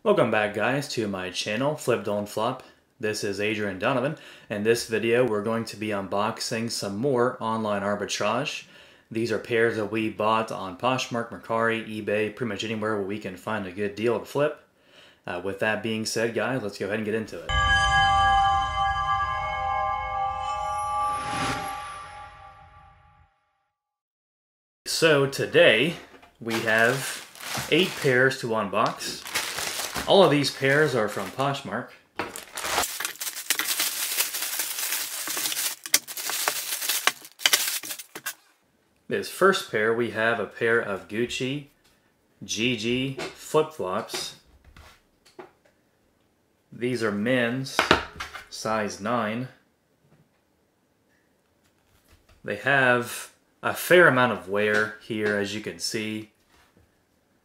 Welcome back, guys, to my channel, Flip Don't Flop. This is Adrian Donovan. In this video, we're going to be unboxing some more online arbitrage. These are pairs that we bought on Poshmark, Mercari, eBay, pretty much anywhere where we can find a good deal to flip. With that being said, guys, let's go ahead and get into it. So today, we have 8 pairs to unbox. All of these pairs are from Poshmark. This first pair, we have a pair of Gucci Gigi flip-flops. These are men's, size 9. They have a fair amount of wear here, as you can see.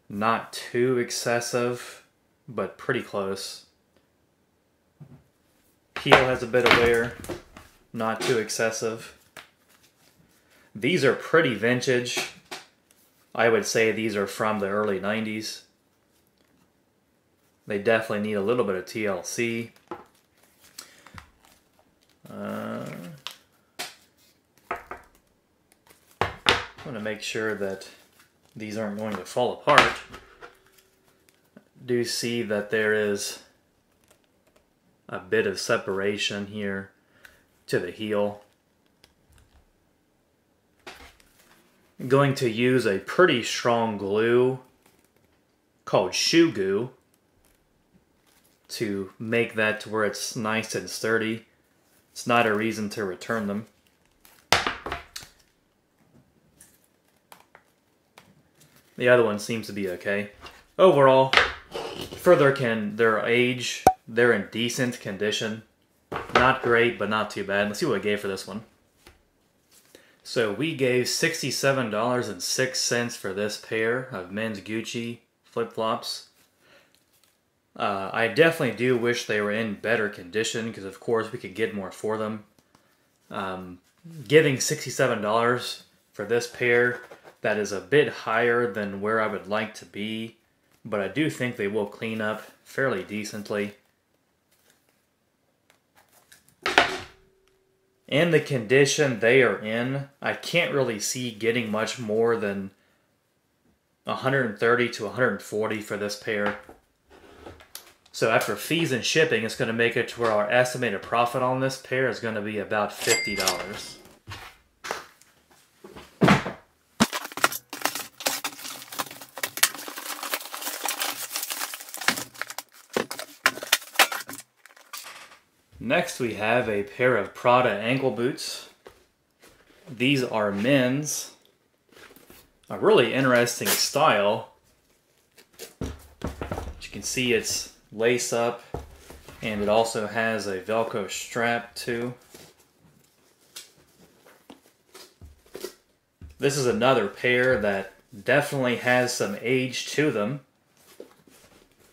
Not too excessive, but pretty close. Heel has a bit of wear, not too excessive. These are pretty vintage. I would say these are from the early 90s. They definitely need a little bit of TLC. I want to make sure that these aren't going to fall apart. Do see that there is a bit of separation here to the heel. I'm going to use a pretty strong glue called shoe goo to make that to where it's nice and sturdy. It's not a reason to return them. The other one seems to be okay. Overall, for their age, they're in decent condition. Not great, but not too bad. Let's see what we gave for this one. So we gave $67.06 for this pair of men's Gucci flip-flops. I definitely do wish they were in better condition, because of course we could get more for them. Giving $67 for this pair, that is a bit higher than where I would like to be, but I do think they will clean up fairly decently. In the condition they are in, I can't really see getting much more than $130 to $140 for this pair. So after fees and shipping, it's going to make it to where our estimated profit on this pair is going to be about $50. Next we have a pair of Prada ankle boots. These are men's. A really interesting style. As you can see, it's lace up, and it also has a Velcro strap too. This is another pair that definitely has some age to them.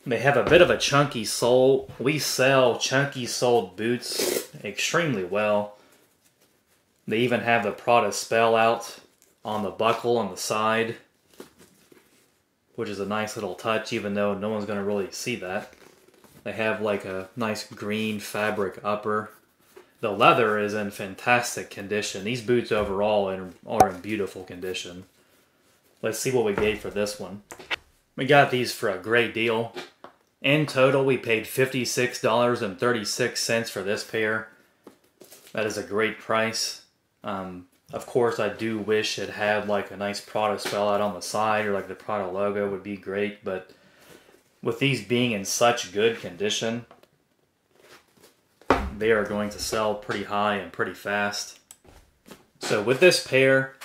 They have a bit of a chunky sole. We sell chunky soled boots extremely well. They even have the Prada spell out on the buckle on the side, which is a nice little touch, even though no one's going to really see that. They have like a nice green fabric upper. The leather is in fantastic condition. These boots overall are in beautiful condition. Let's see what we gave for this one. We got these for a great deal. In total, we paid $56.36 for this pair. That is a great price. Of course, I do wish it had like a nice Prada spell out on the side, or like the Prada logo would be great, but with these being in such good condition, they are going to sell pretty high and pretty fast. So with this pair,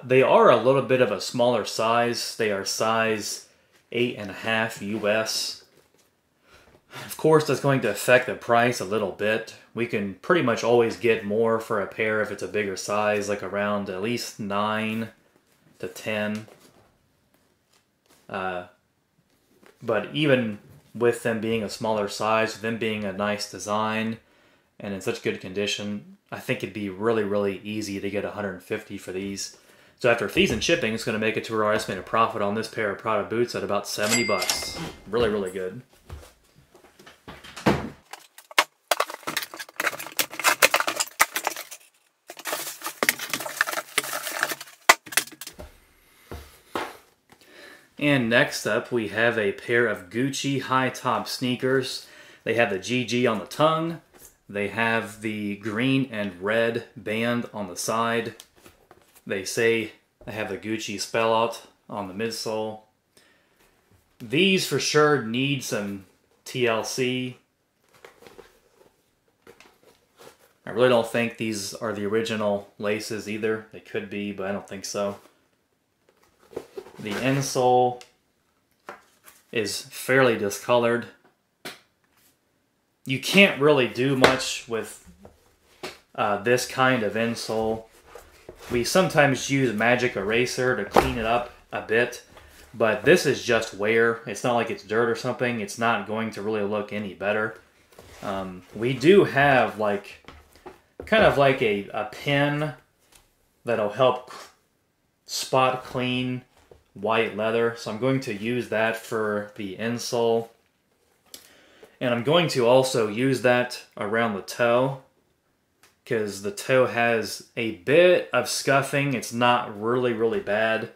they are a little bit of a smaller size. They are size 8.5 US. Of course, that's going to affect the price a little bit. We can pretty much always get more for a pair if it's a bigger size, like around at least 9 to 10. But even with them being a smaller size, them being a nice design, and in such good condition, I think it'd be really, really easy to get $150 for these. So after fees and shipping, it's going to make it to our estimated profit on this pair of Prada boots at about $70. Really, really good. And next up, we have a pair of Gucci high-top sneakers. They have the Gigi on the tongue. They have the green and red band on the side. They say they have the Gucci spell out on the midsole. These for sure need some TLC. I really don't think these are the original laces either. They could be, but I don't think so. The insole is fairly discolored. You can't really do much with this kind of insole. We sometimes use magic eraser to clean it up a bit, but this is just wear. It's not like it's dirt or something. It's not going to really look any better. We do have like kind of like a pin that'll help spot clean white leather. So I'm going to use that for the insole. And I'm going to also use that around the toe, because the toe has a bit of scuffing. It's not really, really bad.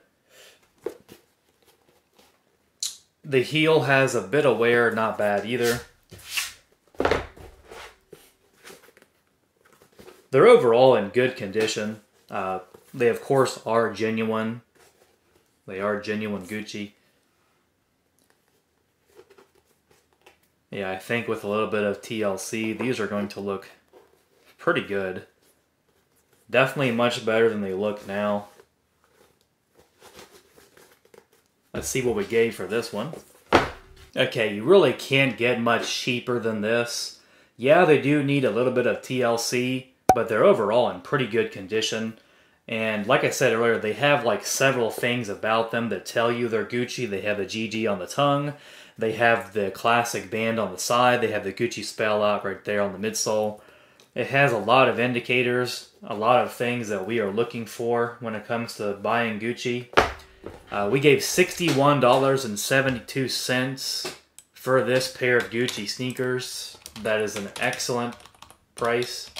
The heel has a bit of wear, not bad either. They're overall in good condition. They, of course, are genuine. They are genuine Gucci. Yeah, I think with a little bit of TLC, these are going to look pretty good. Definitely much better than they look now. Let's see what we gave for this one. Okay, you really can't get much cheaper than this. Yeah, they do need a little bit of TLC, but they're overall in pretty good condition. And like I said earlier, they have like several things about them that tell you they're Gucci. They have the GG on the tongue. They have the classic band on the side. They have the Gucci spell out right there on the midsole. It has a lot of indicators, a lot of things that we are looking for when it comes to buying Gucci. We gave $61.72 for this pair of Gucci sneakers. That is an excellent price.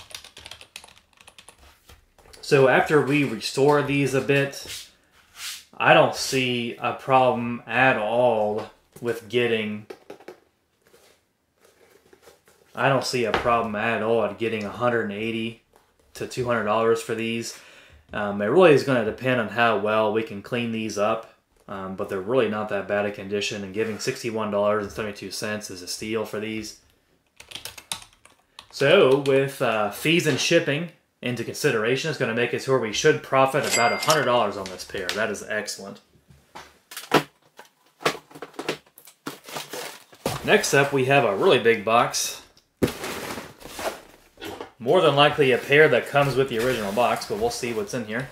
So after we restore these a bit, I don't see a problem at all with getting... I don't see a problem at all at getting $180 to $200 for these. It really is going to depend on how well we can clean these up, but they're really not that bad a condition, and giving $61.72 is a steal for these. So with fees and shipping into consideration, it's going to make it to where we should profit about $100 on this pair. That is excellent. Next up, we have a really big box. More than likely a pair that comes with the original box, but we'll see what's in here.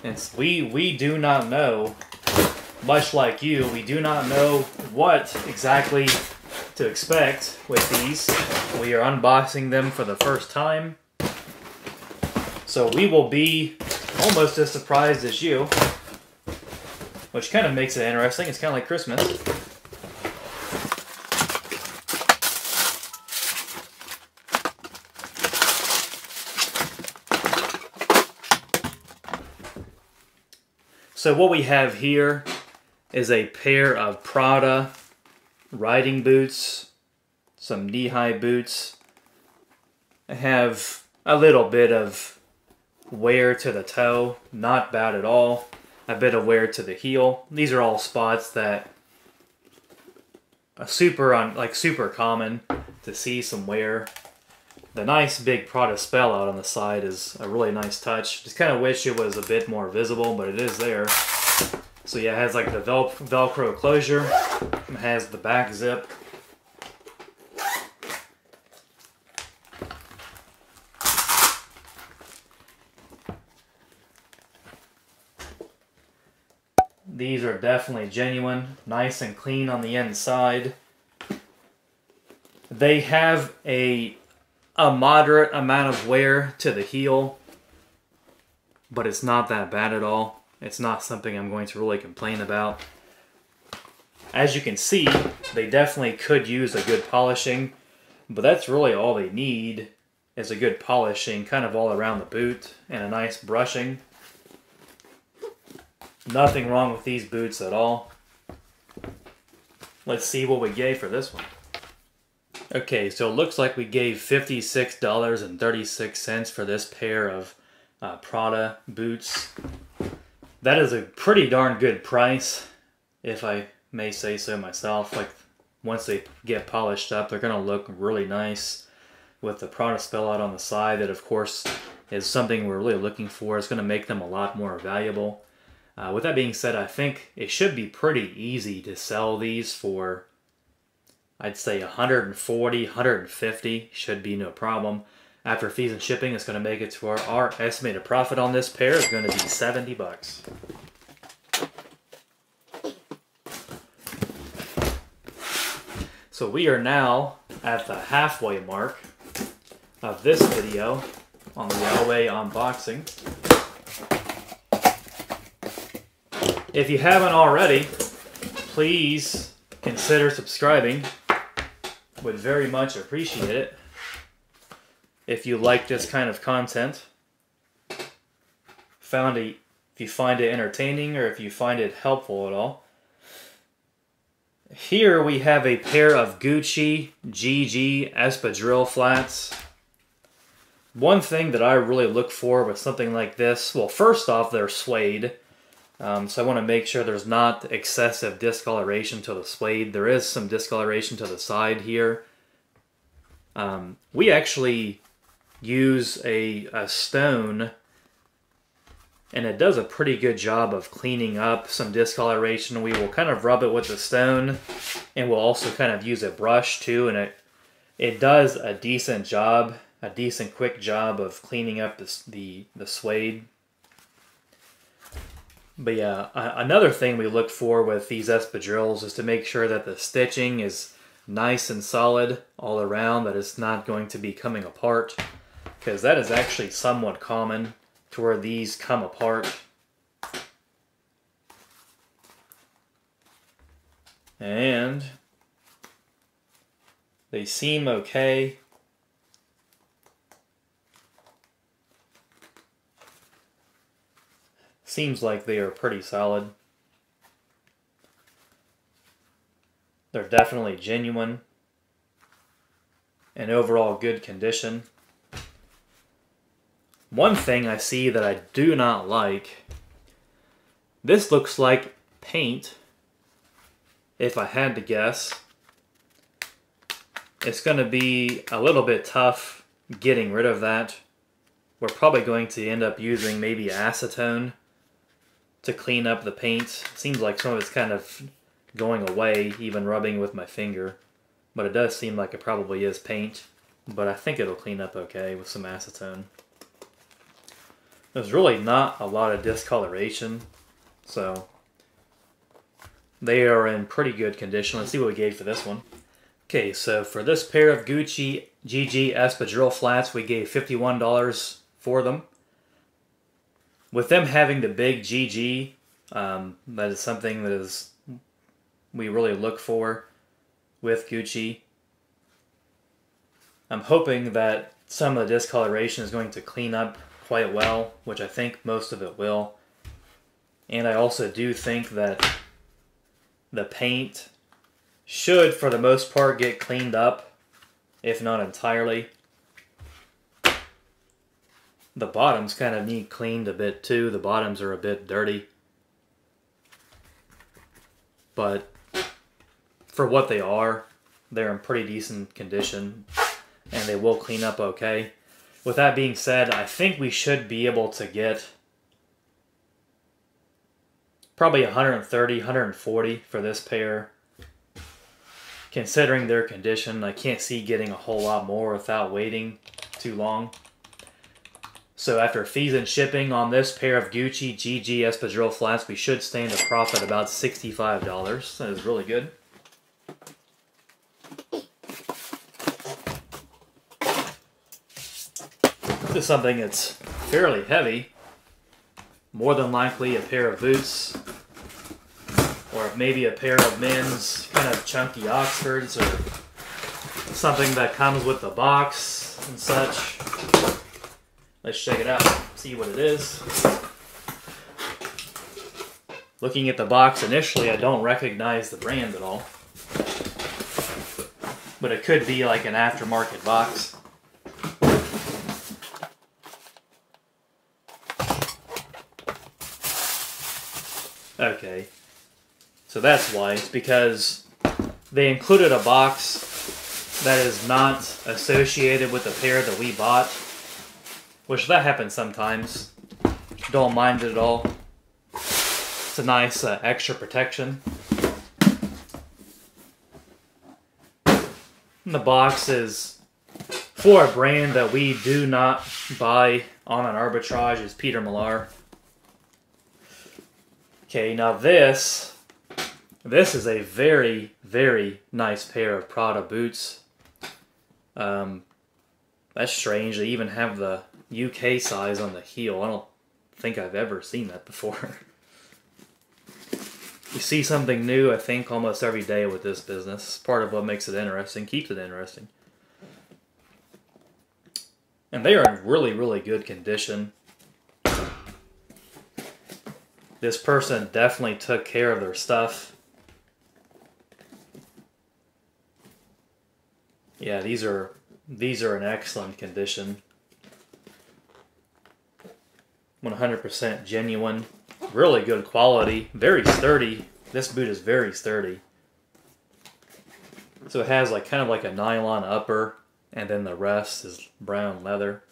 And we do not know, much like you, we do not know what exactly to expect with these. We are unboxing them for the first time. So we will be almost as surprised as you, which kind of makes it interesting. It's kind of like Christmas. So what we have here is a pair of Prada riding boots, some knee-high boots. I have a little bit of wear to the toe, not bad at all. A bit of wear to the heel. These are all spots that are super common to see some wear. The nice big Prada spell out on the side is a really nice touch. Just kind of wish it was a bit more visible, but it is there. So yeah, it has like the Velcro closure. It has the back zip. These are definitely genuine, nice and clean on the inside. They have a moderate amount of wear to the heel, but it's not that bad at all. It's not something I'm going to really complain about. As you can see, they definitely could use a good polishing, but that's really all they need is a good polishing kind of all around the boot and a nice brushing. Nothing wrong with these boots at all. Let's see what we gave for this one. Okay, so it looks like we gave $56.36 for this pair of Prada boots. That is a pretty darn good price, if I may say so myself. Like, once they get polished up, they're going to look really nice with the Prada spell out on the side. That, of course, is something we're really looking for. It's going to make them a lot more valuable. With that being said, I think it should be pretty easy to sell these for, I'd say, $140, $150 should be no problem. After fees and shipping, it's going to make it to our estimated profit on this pair is going to be $70. So we are now at the halfway mark of this video on the LA unboxing. If you haven't already, please consider subscribing. Would very much appreciate it. If you like this kind of content, if you find it entertaining or if you find it helpful at all. Here we have a pair of Gucci Gigi Espadrille flats. One thing that I really look for with something like this, well, first off, they're suede. So I want to make sure there's not excessive discoloration to the suede. There is some discoloration to the side here. We actually use a stone, and it does a pretty good job of cleaning up some discoloration. We will kind of rub it with the stone, and we'll also kind of use a brush too, and it does a decent job, a decent quick job of cleaning up the suede. But yeah, another thing we look for with these espadrilles is to make sure that the stitching is nice and solid all around, that it's not going to be coming apart, because that is actually somewhat common to where these come apart. And they seem okay. Seems like they are pretty solid. They're definitely genuine and overall good condition. One thing I see that I do not like, this looks like paint, if I had to guess. It's going to be a little bit tough getting rid of that. We're probably going to end up using maybe acetone to clean up the paint. Seems like some of it's kind of going away, even rubbing with my finger. But it does seem like it probably is paint. But I think it'll clean up okay with some acetone. There's really not a lot of discoloration, so they are in pretty good condition. Let's see what we gave for this one. Okay, so for this pair of Gucci Gigi Espadrille flats, we gave $51 for them. With them having the big Gigi, that is something that we really look for with Gucci. I'm hoping that some of the discoloration is going to clean up quite well, which I think most of it will. And I also do think that the paint should, for the most part, get cleaned up, if not entirely. The bottoms kind of need cleaned a bit too. The bottoms are a bit dirty. But for what they are, they're in pretty decent condition, and they will clean up okay. With that being said, I think we should be able to get probably $130, $140 for this pair. Considering their condition, I can't see getting a whole lot more without waiting too long. So after fees and shipping on this pair of Gucci Gigi Espadrille flats, we should stand a profit about $65. That is really good. This is something that's fairly heavy. More than likely a pair of boots, or maybe a pair of men's kind of chunky Oxfords, or something that comes with the box and such. Let's check it out, see what it is. Looking at the box initially, I don't recognize the brand at all. But it could be like an aftermarket box. Okay, so that's why. It's because they included a box that is not associated with the pair that we bought, which that happens sometimes. Don't mind it at all. It's a nice extra protection. And the box is for a brand that we do not buy on an arbitrage. Is Peter Millar. Okay, now this is a very, very nice pair of Prada boots. That's strange. They even have the UK size on the heel. I don't think I've ever seen that before. You see something new, I think, almost every day with this business. Part of what makes it interesting, keeps it interesting. And they are in really, really good condition. This person definitely took care of their stuff. Yeah, these are in excellent condition. 100% genuine. Really good quality. Very sturdy. This boot is very sturdy. So it has like kind of like a nylon upper, and then the rest is brown leather.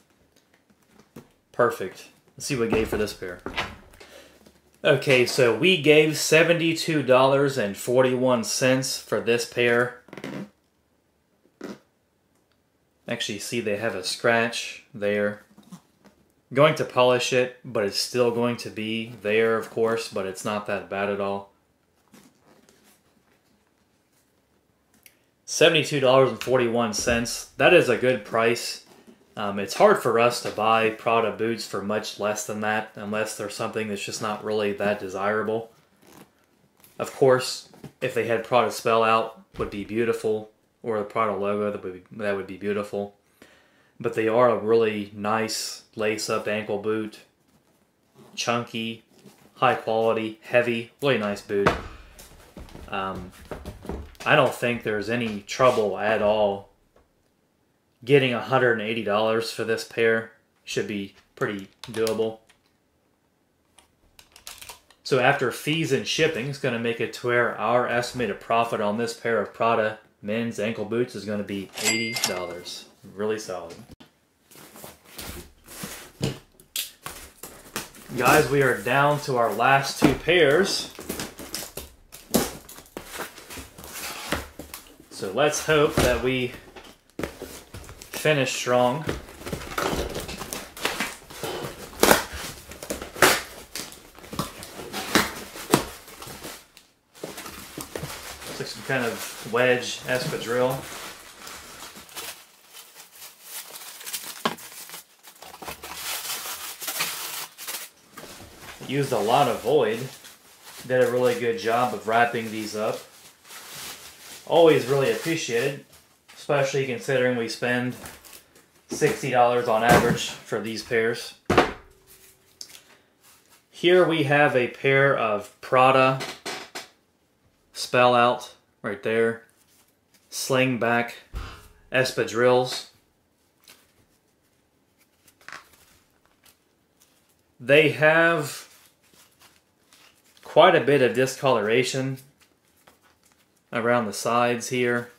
Perfect. Let's see what we gave for this pair. Okay, so we gave $72.41 for this pair. Actually, see they have a scratch there. Going to polish it, but it's still going to be there, of course, but it's not that bad at all. $72.41. That is a good price. It's hard for us to buy Prada boots for much less than that, unless there's something that's just not really that desirable. Of course, if they had Prada spell out, would be beautiful, or the Prada logo, that would be beautiful. But they are a really nice lace-up ankle boot. Chunky, high quality, heavy, really nice boot. I don't think there's any trouble at all getting $180 for this pair. Should be pretty doable. So after fees and shipping, it's going to make it to where our estimated profit on this pair of Prada men's ankle boots is going to be $80. Really solid. Guys, we are down to our last two pairs. So let's hope that we finish strong. Looks like some kind of wedge espadrille. Used a lot of void. Did a really good job of wrapping these up. Always really appreciated, especially considering we spend $60 on average for these pairs. Here we have a pair of Prada spell out right there, sling back espadrilles. They have quite a bit of discoloration around the sides here,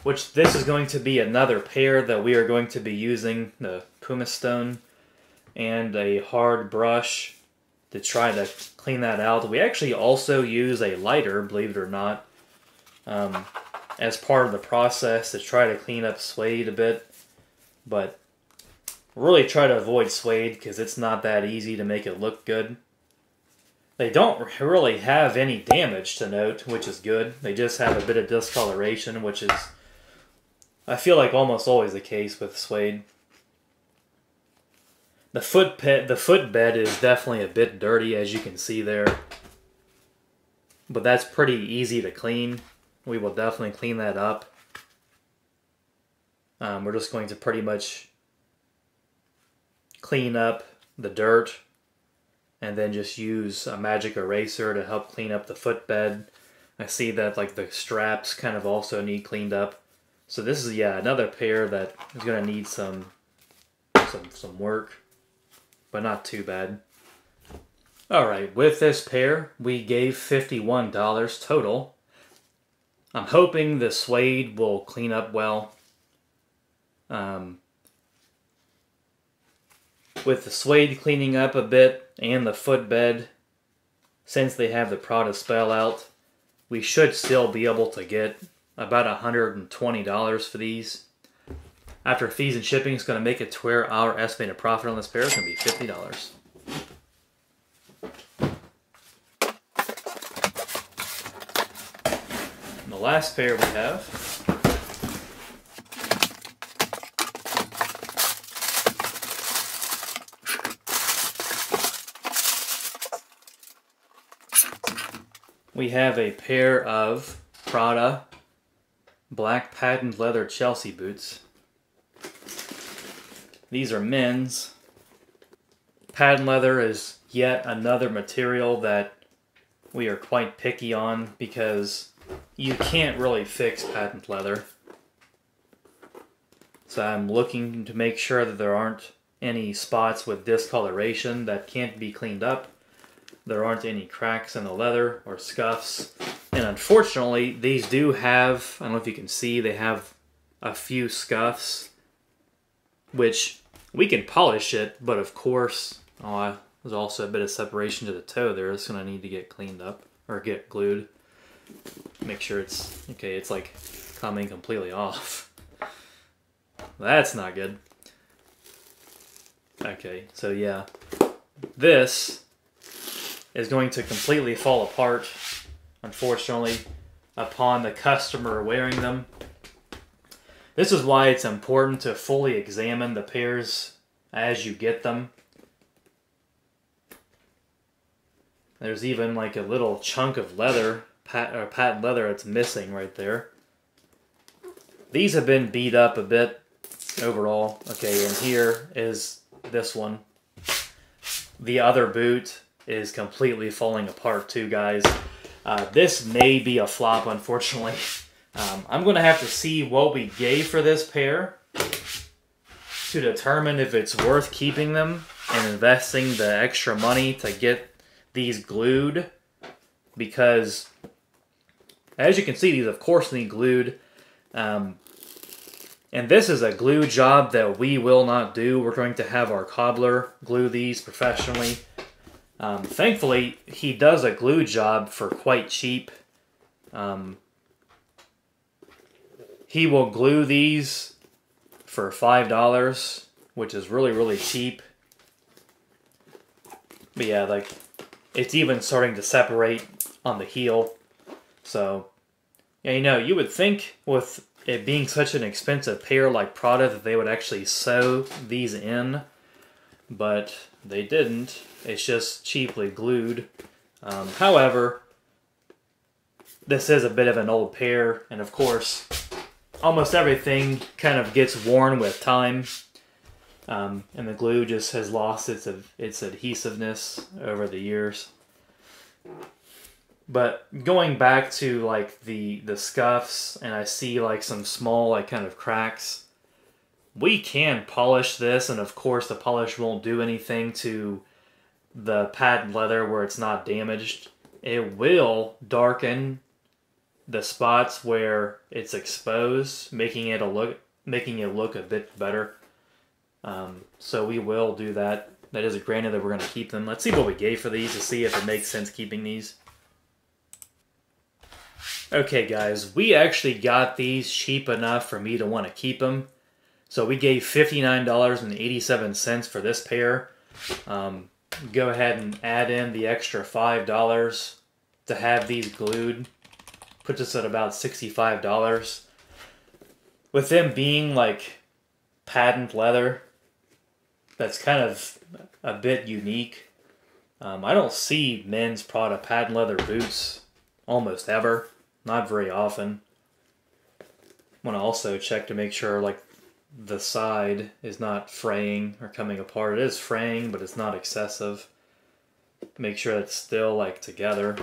which this is going to be another pair that we are going to be using the pumice stone and a hard brush to try to clean that out. We actually also use a lighter, believe it or not, as part of the process to try to clean up suede a bit, but really try to avoid suede because it's not that easy to make it look good. They don't really have any damage to note, which is good. They just have a bit of discoloration, which is, I feel like, almost always the case with suede. The footbed is definitely a bit dirty, as you can see there. But that's pretty easy to clean. We will definitely clean that up. We're just going to pretty much clean up the dirt and then just use a magic eraser to help clean up the footbed. I see that like the straps kind of also need cleaned up. So this is, yeah, another pair that is going to need some work, but not too bad. Alright, with this pair, we gave $51 total. I'm hoping the suede will clean up well. With the suede cleaning up a bit and the footbed, since they have the Prada spell out, we should still be able to get about $120 for these. After fees and shipping, it's going to make it to where our estimated profit on this pair is going to be $50. And the last pair we have a pair of Prada black patent leather Chelsea boots. These are men's. Patent leather is yet another material that we are quite picky on because you can't really fix patent leather. So I'm looking to make sure that there aren't any spots with discoloration that can't be cleaned up. There aren't any cracks in the leather or scuffs. And unfortunately, these do have, I don't know if you can see, they have a few scuffs, which we can polish it, but of course, there's also a bit of separation to the toe there. It's going to need to get cleaned up or get glued. Make sure it's, okay, it's like coming completely off. That's not good. Okay, so yeah, this is going to completely fall apart, unfortunately, upon the customer wearing them. This is why it's important to fully examine the pairs as you get them. There's even like a little chunk of leather, patent leather, that's missing right there. These have been beat up a bit overall. Okay, and here is this one. The other boot is completely falling apart too, guys. This may be a flop, unfortunately. I'm going to have to see what we gave for this pair to determine if it's worth keeping them and investing the extra money to get these glued. Because, as you can see, these of course need glued. And this is a glue job that we will not do. We're going to have our cobbler glue these professionally. Thankfully, he does a glue job for quite cheap. He will glue these for $5, which is really, really cheap. But yeah, like, it's even starting to separate on the heel. So, yeah, you know, you would think with it being such an expensive pair like Prada that they would actually sew these in, but they didn't. It's just cheaply glued. However, this is a bit of an old pair, and of course, almost everything kind of gets worn with time, and the glue just has lost its adhesiveness over the years. But going back to like the scuffs, and I see like some small like kind of cracks, we can polish this, and of course the polish won't do anything to the patent leather where it's not damaged. It will darken the spots where it's exposed, making it look a bit better. So we will do that. That is granted that we're going to keep them. Let's see what we gave for these to see if it makes sense keeping these. Okay guys, we actually got these cheap enough for me to want to keep them. So we gave $59.87 for this pair. Go ahead and add in the extra $5 to have these glued. Puts us at about $65. With them being like patent leather, that's kind of a bit unique. I don't see men's Prada patent leather boots almost ever. Not very often. Want to also check to make sure like the side is not fraying or coming apart. It is fraying, but it's not excessive. Make sure it's still like together.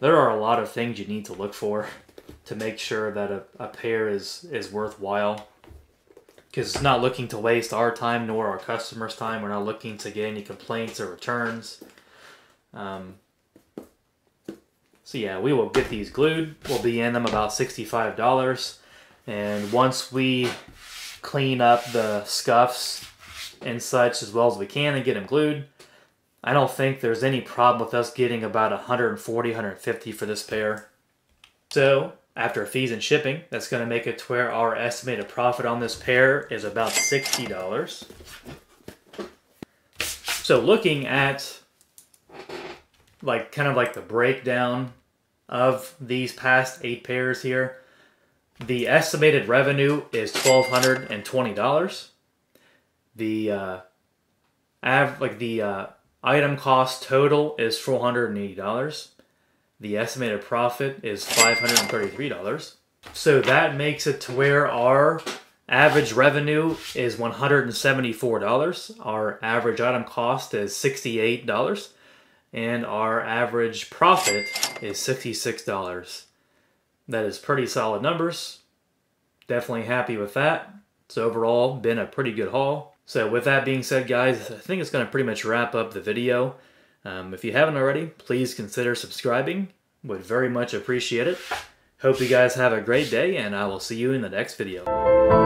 There are a lot of things you need to look for to make sure that a pair is worthwhile. Because it's not looking to waste our time nor our customers' time. We're not looking to get any complaints or returns. So yeah, we will get these glued. We'll be in them about $65. And once we clean up the scuffs and such as well as we can and get them glued, I don't think there's any problem with us getting about $140, $150 for this pair. So after fees and shipping, that's going to make it to where our estimated profit on this pair is about $60. So looking at kind of like the breakdown of these past 8 pairs here, the estimated revenue is $1,220. The item cost total is $480. The estimated profit is $533. So that makes it to where our average revenue is $174. Our average item cost is $68. And our average profit is $66. That is pretty solid numbers. Definitely happy with that. It's overall been a pretty good haul. So with that being said, guys, I think it's going to pretty much wrap up the video. If you haven't already, please consider subscribing. Would very much appreciate it. Hope you guys have a great day, and I will see you in the next video.